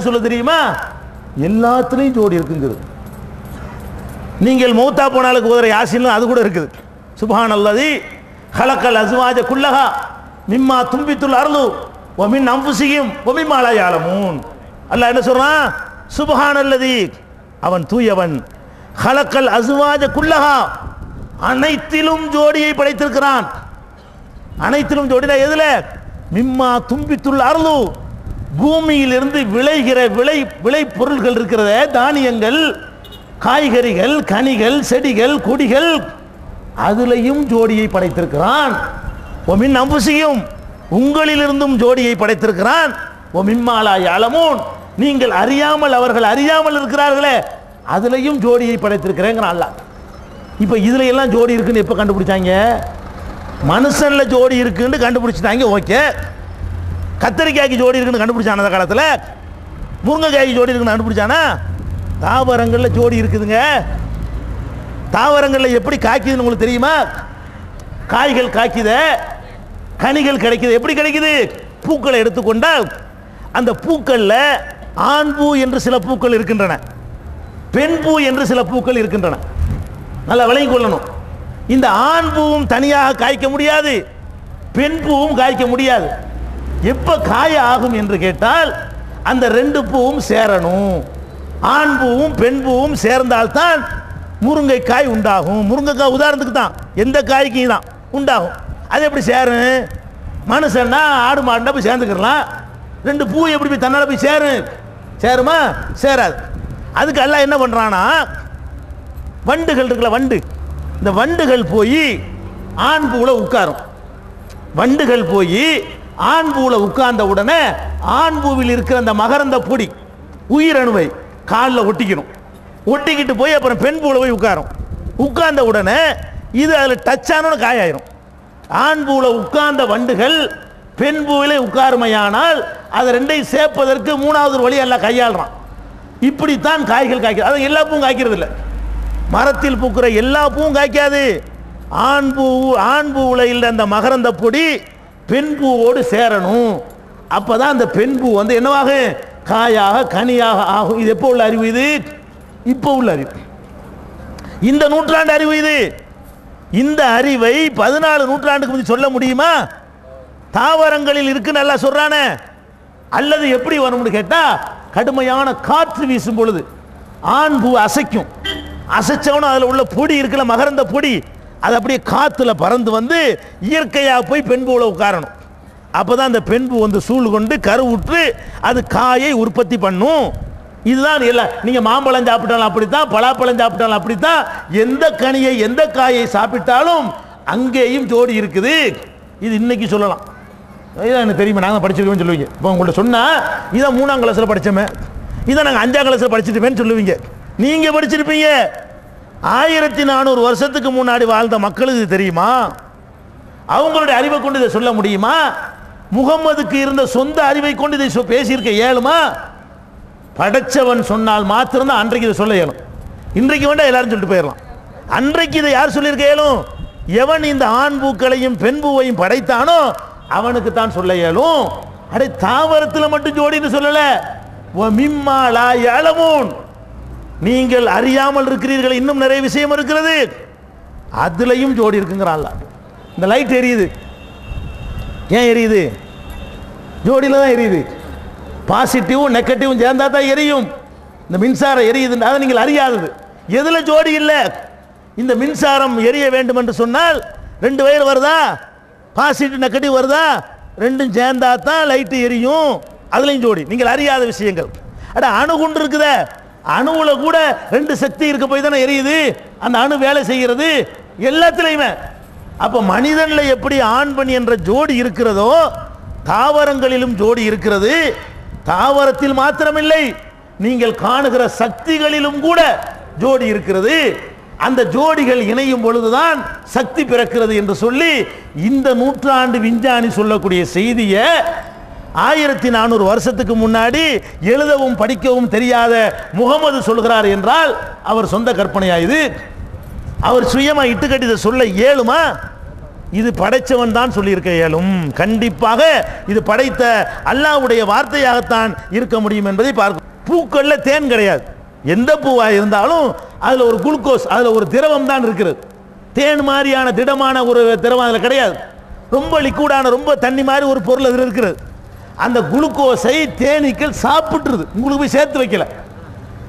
சொல்ல தெரியுமா? எல்லாத்துலேயும் ஜோடி இருக்குங்கிறது. நீங்கள் மௌத்தா போனாலுக்கு ஓதுற யாசின் அது கூட இருக்குது. சுப்ஹானல்லதி ஹலக்கல் அஸ்வாஜ குல்லஹா மிம்மா தும்பித்துல் அர்லு வ மின் அன்ஃபுஸிஹிம் வ மிம்மா லா யஅலமூன். அல்லாஹ் என்ன சொல்றான்? சுப்ஹானல்லதி, அவன் தூயவன். ஹலக்கல் அஸ்வாஜ குல்லஹா, அனைத்திலும் ஜோடியை படைத்திருக்கிறான். அனைத்திலும் ஜோடினா எதுல? மிம்மா தும்பித்துல் அர்லு, பூமியிலிருந்து விளைகிற விளை பொருள்கள் இருக்கிறத, தானியங்கள், காய்கறிகள், கனிகள், செடிகள், கொடிகள், அதுலையும் ஜோடியை படைத்திருக்கிறான். ஒமின் அம்புசியும், உங்களிலிருந்தும் ஜோடியை படைத்திருக்கிறான். ஒமிம்மா லா யஅலமூன், நீங்கள் அறியாமல் அவர்கள் அறியாமல் இருக்கிறார்களே அதுலையும் ஜோடியை படைத்திருக்கிறேங்கிறான் அல்லாஹ். இப்போ இதுல எல்லாம் ஜோடி இருக்குன்னு எப்போ கண்டுபிடிச்சாங்க? மனுஷன்ல ஜோடி இருக்குன்னு கண்டுபிடிச்சிட்டாங்க. ஓகே, கத்தரிக்காய்க்கு ஜோடி இருக்குன்னு கண்டுபிடிச்சான அந்த காலத்தில். முருங்கைக்காய்க்கு ஜோடி இருக்குன்னு கண்டுபிடிச்சானா? தாவரங்களில் ஜோடி இருக்குதுங்க. தாவரங்களில் எப்படி காய்க்குதுன்னு உங்களுக்கு தெரியுமா? காய்கள் காய்க்குத, கனிகள் கிடைக்குது. எப்படி கிடைக்குது? பூக்களை எடுத்துக்கொண்டால் அந்த பூக்களில் ஆண் பூ என்று சில பூக்கள் இருக்கின்றன, பெண் பூ என்று சில பூக்கள் இருக்கின்றன. நல்லா விளங்கிக் கொள்ளணும். இந்த ஆண் பூவும் தனியாக காய்க்க முடியாது, பெண் பூவும் காய்க்க முடியாது. எப்போ காய ஆகும் என்று கேட்டால் அந்த ரெண்டு பூவும் சேரணும். ஆண் பூவும் பெண் பூவும் சேர்ந்தால்தான் முருங்கைக்காய் உண்டாகும். முருங்கைக்காய் உதாரணத்துக்கு தான், எந்த காய்க்கும் தான் உண்டாகும். அது எப்படி சேரும்? மனுஷன்னா ஆடு மாடுனா போய் சேர்ந்துக்கலாம். ரெண்டு பூ எப்படி போய் தன்னால் போய் சேருமா? சேராது. அதுக்கு எல்லாம் என்ன பண்ணுறான்னா, வண்டுகள் இருக்குல்ல, வண்டு, இந்த வண்டுகள் போய் ஆண் பூவில் உட்காரும். வண்டுகள் போய் ஆண் பூவில் உட்கார்ந்த உடனே ஆண் பூவில் இருக்கிற அந்த மகரந்த பொடி உயிரணுவை காலில் ஒட்டிக்கணும். ஒட்டிக்கிட்டு போய் அப்புறம் பெண் பூவில் போய் உட்காரும். உட்கார்ந்த உடனே இது அதில் டச் ஆனோன்னு காயாயிரும். ஆண் பூவில் உட்கார்ந்த வண்டுகள் பெண் பூவிலே உட்காருமையானால் அதை ரெண்டையும் சேர்ப்பதற்கு மூணாவது வழி எல்லாம் கையாளுறான். இப்படித்தான் காய்கள் காய்க்கிறது. அது எல்லா பூவும் காய்க்கிறது இல்லை. மரத்தில் பூக்கிற எல்லா பூவும் காய்க்காது. ஆண் பூவில் இல்லை அந்த மகரந்த பொடி பெண் பூவோடு சேரணும். அப்பதான் அந்த பெண் பூ வந்து என்னவாக காயாக கனியாக ஆகும். இது எப்போ உள்ள அறிவு? இது இப்போ உள்ள அறிவு, இந்த நூற்றாண்டு அறிவு. இது இந்த அறிவை 14 நூற்றாண்டுக்கு முந்தைய சொல்ல முடியுமா? தாவரங்களில் இருக்கு நல்லா சொல்றானே. அல்லது எப்படி வரும்னு கேட்டா, கடுமையான காற்று வீசும் பொழுது ஆண் பூ அசைக்கும். அசைச்சவனும் அதில் உள்ள பொடி இருக்குல்ல, மகரந்த பொடி, அது அப்படியே காற்றுல பறந்து வந்து இயற்கையாக போய் பெண் பூவில் உட்காரணும். அப்போதான் அந்த பெண் பூ வந்து சூழ் கொண்டு கருவுற்று அது காயை உற்பத்தி பண்ணும். இதுதான் எல்லாம். நீங்கள் மாம்பழம் சாப்பிட்டாலும் அப்படித்தான், பலாப்பழம் சாப்பிட்டாலும் அப்படித்தான், எந்த கனியை எந்த காயை சாப்பிட்டாலும் அங்கேயும் ஜோடி இருக்குது. இது இன்னைக்கு சொல்லலாம். இதான் எனக்கு தெரியுமா, நாங்கள் படிச்சிருக்கோம்னு சொல்லுவீங்க. இப்போ உங்கள்கிட்ட சொன்னால் இதான் 3ஆம் கிளாஸில் படித்தோமே, இதை நாங்கள் 5ஆம் கிளாஸில் படிச்சுட்டுமேன்னு சொல்லுவீங்க. நீங்கள் படிச்சிருப்பீங்க. 1400 வருஷத்துக்கு முன்னாடி வாழ்ந்த மக்களுக்கு இது தெரியுமா? அவங்களுடைய அறிவை கொண்டு இதை சொல்ல முடியுமா? முகம்மதுக்கு இருந்த சொந்த அறிவை கொண்டு இதை பேசியிருக்க இயலுமா? படைச்சவன் சொன்னால் மாத்திரம்தான் அன்றைக்கு இதை சொல்ல இயலும். இன்றைக்கு வேண்டாம் எல்லாரும் சொல்லிட்டு போயிடலாம். அன்றைக்கு இதை யார் சொல்லியிருக்க இயலும்? எவன் இந்த ஆண் பூக்களையும் பெண் பூவையும் படைத்தானோ அவனுக்கு தான் சொல்ல இயலும். அடே, தாவரத்தில் மட்டும் ஜோடின்னு சொல்லல, மிம்மா லா யஅலமூன், நீங்கள் அறியாமல் இருக்கிறீர்கள், இன்னும் நிறைய விஷயம் இருக்கிறது, அதுலயும் ஜோடி இருக்குங்கிறான். இந்த லைட் எரியுது, ஏன் எரியுது? ஜோடியில் தான் எரியுது. பாசிட்டிவும் நெகட்டிவும் சேர்ந்தா தான் எரியும். இந்த மின்சாரம் எரியுதுன்னா அதை நீங்கள் அறியாதது. எதுல ஜோடி இல்லை? இந்த மின்சாரம் எரிய வேண்டும் என்று சொன்னால் 2 வயர் வருதா, பாசிட்டிவ் நெகட்டிவ் வருதா, ரெண்டும் சேர்ந்தா தான் லைட்டு எரியும். அதுலையும் ஜோடி. நீங்கள் அறியாத விஷயங்கள். அட, அணு குண்டு இருக்குத, அணுவுல கூட 2 சக்தி இருக்க போய் தானே எரியுது. அந்த அணு வேலை செய்கிறது எல்லாத்திலையுமே. அப்ப மனிதன்ல எப்படி ஆண் பெண் என்ற ஜோடி இருக்கிறதோ தாவரங்களிலும் ஜோடி இருக்கிறது. தாவரத்தில் மாத்திரமில்லை, நீங்கள் காணுகிற சக்திகளிலும் கூட ஜோடி இருக்கிறது. அந்த ஜோடிகள் இணையும் பொழுதுதான் சக்தி பிறக்கிறது என்று சொல்லி இந்த நூற்றாண்டு விஞ்ஞானி சொல்லக்கூடிய செய்தியை 1400 வருஷத்துக்கு முன்னாடி எழுதவும் படிக்கவும் தெரியாத முகமது சொல்கிறார் என்றால் அவர் சொந்த கற்பனையா? இது அவர் சுயமா இட்டுக்கட்டி இதை சொல்ல இயலுமா? இது படைச்சவன் தான் சொல்லியிருக்க இயலும். கண்டிப்பாக இது படைத்த அல்லாஹ்வுடைய வார்த்தையாகத்தான் இருக்க முடியும் என்பதை பார்க்கும். பூக்கள்ல தேன் கிடையாது. எந்த பூவா இருந்தாலும் அதுல ஒரு குளுக்கோஸ், அதுல ஒரு திரவம் தான் இருக்கிறது. தேன் மாதிரியான திடமான ஒரு திரவம் அதுல கிடையாது. ரொம்ப லிக்விடான, ரொம்ப தண்ணி மாதிரி ஒரு பொருள் அதில் இருக்கிறது. அந்த குளுக்கோஸை தேனீக்கள் சாப்பிட்டுருது. உங்களுக்கு போய் சேர்த்து வைக்கல.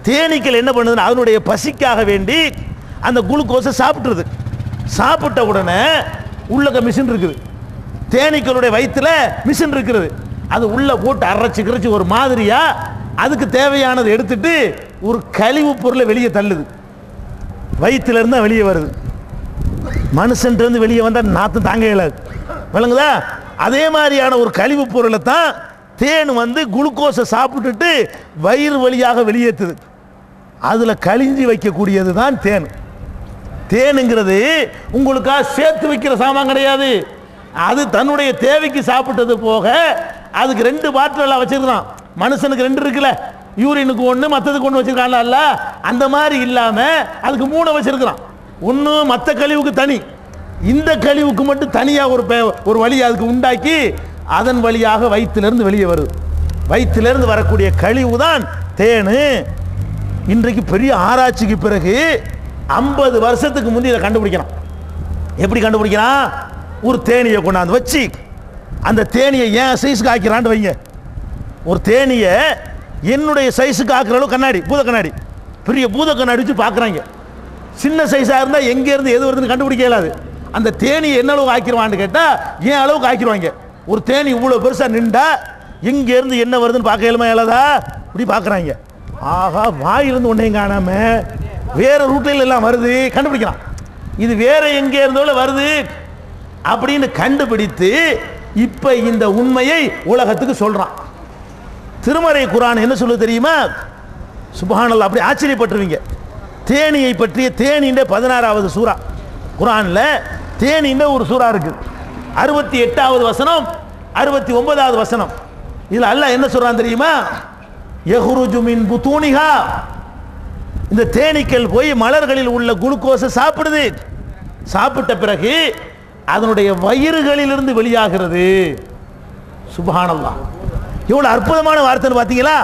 தேனீக்கள் என்ன பண்ணுதுன்னா அதனுடைய பசிக்காக வேண்டி அந்த குளுக்கோஸை சாப்பிட்டுருது. சாப்பிட்ட உடனே உள்ள மிஷின் இருக்குது. தேனீக்களுடைய வயிற்றுல மிஷின் இருக்கிறது. அது உள்ள போட்டு அரைச்சு கிரைச்சு ஒரு மாதிரியா அதுக்கு தேவையானதை எடுத்துட்டு ஒரு கழிவு பொருளை வெளியே தள்ளுது. வயிற்றுல இருந்தா வெளியே வருது. மனுஷன் இருந்து வெளியே வந்தா நாத்தம் தாங்க இயலாது. விளங்குதா? அதே மாதிரியான ஒரு கழிவு பொருளை தான் தேன் வந்து குளுக்கோஸை சாப்பிட்டுட்டு வயிறு வழியாக வெளியேற்றுது. அதுல கழிஞ்சி வைக்கக்கூடியது தான் தேன். தேனுங்கிறது உங்களுக்காக சேர்த்து வைக்கிற சாமான் கிடையாது. அது தன்னுடைய தேவைக்கு சாப்பிட்டது போக அதுக்கு 2 பாட்டில் வச்சிருக்கான். மனுஷனுக்கு 2 இருக்குல்ல, யூரினுக்கு 1 மற்றதுக்கு 1 வச்சிருக்கான்ல. அந்த மாதிரி இல்லாம அதுக்கு 3 வச்சிருக்கிறான். ஒன்று மற்ற கழிவுக்கு தனி, இந்த கழிவுக்கு மட்டும் தனியாக ஒரு வழி அதுக்கு உண்டாக்கி அதன் வழியாக வயிற்றிலிருந்து வெளியே வருது. வயிற்றிலிருந்து வரக்கூடிய கழிவு தான் தேனு. இன்றைக்கு பெரிய ஆராய்ச்சிக்கு பிறகு 50 வருஷத்துக்கு முந்தைய இதை கண்டுபிடிக்கிறான். எப்படி கண்டுபிடிக்கிறான்? ஒரு தேனியை கொண்டாந்து வச்சு அந்த தேனியை ஏன் சைஸுக்கு ஆக்கிறான்னு வைங்க. ஒரு தேனியை என்னுடைய சைஸுக்கு ஆக்குற அளவு கண்ணாடி, பூத கண்ணாடி, பெரிய பூத கண்ணாடி வச்சு பார்க்குறாங்க. சின்ன சைஸாக இருந்தால் எங்கேருந்து எது வருதுன்னு கண்டுபிடிக்க இயலாது. அந்த தேனியை என்ன அளவுக்கு ஆக்கிடுவான்னு கேட்டால் ஏன் அளவுக்கு ஆக்கிடுவாங்க. ஒரு தேனி இவ்வளோ பெருசாக நின்றா எங்கேருந்து என்ன வருதுன்னு பார்க்க இயலுமா இயலாதா? இப்படி பார்க்குறாங்க. ஆகா, வாயிலிருந்து ஒன்றையும் காணாம வேற ரூட்டில் எல்லாம் வருது, கண்டுபிடிக்கலாம். இது வேற எங்கே இருந்தோல வருது அப்படின்னு கண்டுபிடித்து இப்போ இந்த உண்மையை உலகத்துக்கு சொல்கிறான். திருமறை குர்ஆன் என்ன சொல்லுது தெரியுமா? சுப்ஹானல்லாஹ், அப்படி ஆச்சரியப்பட்டுருவீங்க. தேனியை பற்றிய தேனின்ற 16வது சூரா குர்ஆன்ல தேனின்ற ஒரு சூரா இருக்கு. 68வது வசனம் 69வது வசனம். இதில் அல்லாஹ் என்ன சொல்றான் தெரியுமா? யஹ்ருஜு மின் புதூனிஹா, இந்த தேனீக்கள் போய் மலர்களில் உள்ள குளுக்கோஸை சாப்பிடுது. சாப்பிட்ட பிறகு அதனுடைய வயிறுகளிலிருந்து வெளியாகிறது. சுப்ஹானல்லாஹ், எவ்வளவு அற்புதமான வார்த்தைன்னு பார்த்தீங்களா?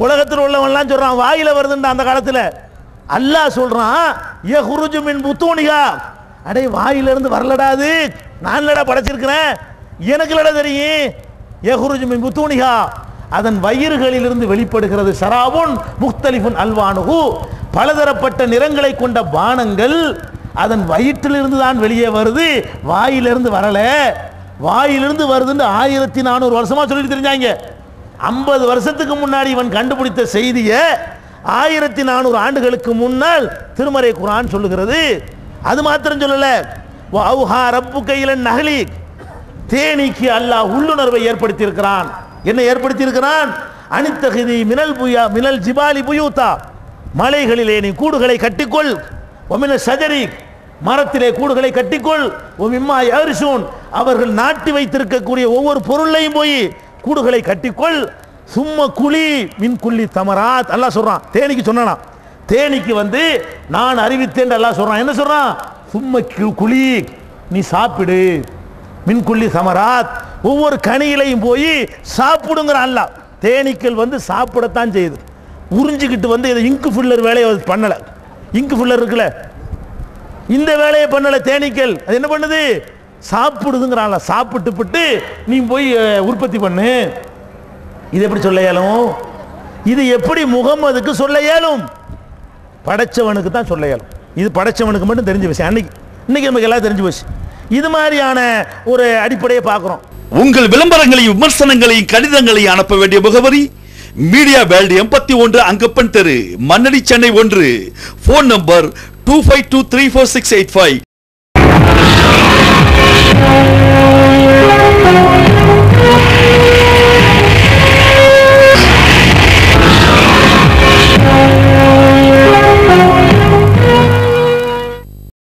உலகத்தில் உள்ளவன்லாம் சொல்றான் வாயில வருதுன்ற அந்த காலத்தில். அல்லாஹ் சொல்றான் யஹ்ருஜு மின் புதூனிஹா, அடே வாயிலிருந்து வரலடாது, நான் லடா படைச்சிருக்கிறேன், எனக்கு லடா தெரியும். யஹ்ருஜு மின் புதூனிஹா, அதன் வயிறுகளிலிருந்து வெளிப்படுகிறது. ஷராபுன் முக்தலிஃபுன் அல்வானுஹு, பலதரப்பட்ட நிறங்களை கொண்ட பானங்கள் அதன் வயிற்றிலிருந்து தான் வெளியே வருது, வாயிலிருந்து வரல. வாயிலிருந்து வருதுன்னு 1400 வருஷமா சொல்லிட்டு தெரிஞ்சாங்க. 50 வருஷத்துக்கு முன்னாடி இவன் கண்டுபிடித்த செய்தியை 1400 ஆண்டுகளுக்கு முன்னால் திருமறை குர்ஆன் சொல்லுகிறது. அது மாத்திரம் சொல்லல, வஅவ்ஹா ரப்புக இலன் நஹ்லி, தேனீக்கு அல்லாஹ் உள்ளுணர்வை ஏற்படுத்தி இருக்கிறான். என்ன ஏற்படுத்தி இருக்கிறான்? அனித்தகிதி மினல் ஜிபாலி புயூதா, மலைகளிலே நீ கூடுகளை கட்டிக்கொள். ஒமின ஷஜரி, மரத்திலே கூடுகளை கட்டிக்கொள். ஒமிம்மா யர்ஷூன், அவர்கள் நாட்டி வைத்திருக்கக்கூடிய ஒவ்வொரு பொருளையும் போய் கூடுகளை கட்டிக்கொள். சும்ம குலி மின் குல்லி தமராத், அல்லாஹ் சொல்றான். தேனிக்கு சொன்னானா? தேனிக்கு வந்து நான் அறிவித்தேன் அல்லாஹ் சொல்றான். என்ன சொல்றான்? சும்ம குலி, நீ சாப்பிடு. மின் குல்லி தமராத், ஒவ்வொரு கனியிலையும் போய் சாப்பிடுங்கிறான் அல்லாஹ். தேனீக்கள் வந்து சாப்பிடத்தான் செய்யுது. உறிஞ்சிக்கிட்டு வந்து இதை இங்கு ஃபில்லர் வேலையை பண்ணலை. இங்கு ஃபில்லர் இருக்குல்ல, இந்த வேலையை பண்ணலை தேனீக்கள். அது என்ன பண்ணுது? சாப்பிடுதுங்கிறான்ல. சாப்பிட்டு நீ போய் உற்பத்தி பண்ணு. இது எப்படி சொல்ல இயலும்? இது எப்படி முகம்மதுக்கு சொல்ல இயலும்? படைச்சவனுக்கு தான் சொல்ல இயலும். இது படைச்சவனுக்கு மட்டும் தெரிஞ்ச விஷயம். இன்னைக்கு நமக்கு எல்லாம் தெரிஞ்சு போச்சு. இது மாதிரியான ஒரு அடிப்படையை பார்க்கிறோம். உங்கள் விளம்பரங்களையும் விமர்சனங்களையும் கடிதங்களையும் அனுப்ப வேண்டிய முகவரி மீடியா வேர்ல்ட் 81 அங்கப்பன் தெரு, மண்ணடி, சென்னை 1. Phone number 25234685.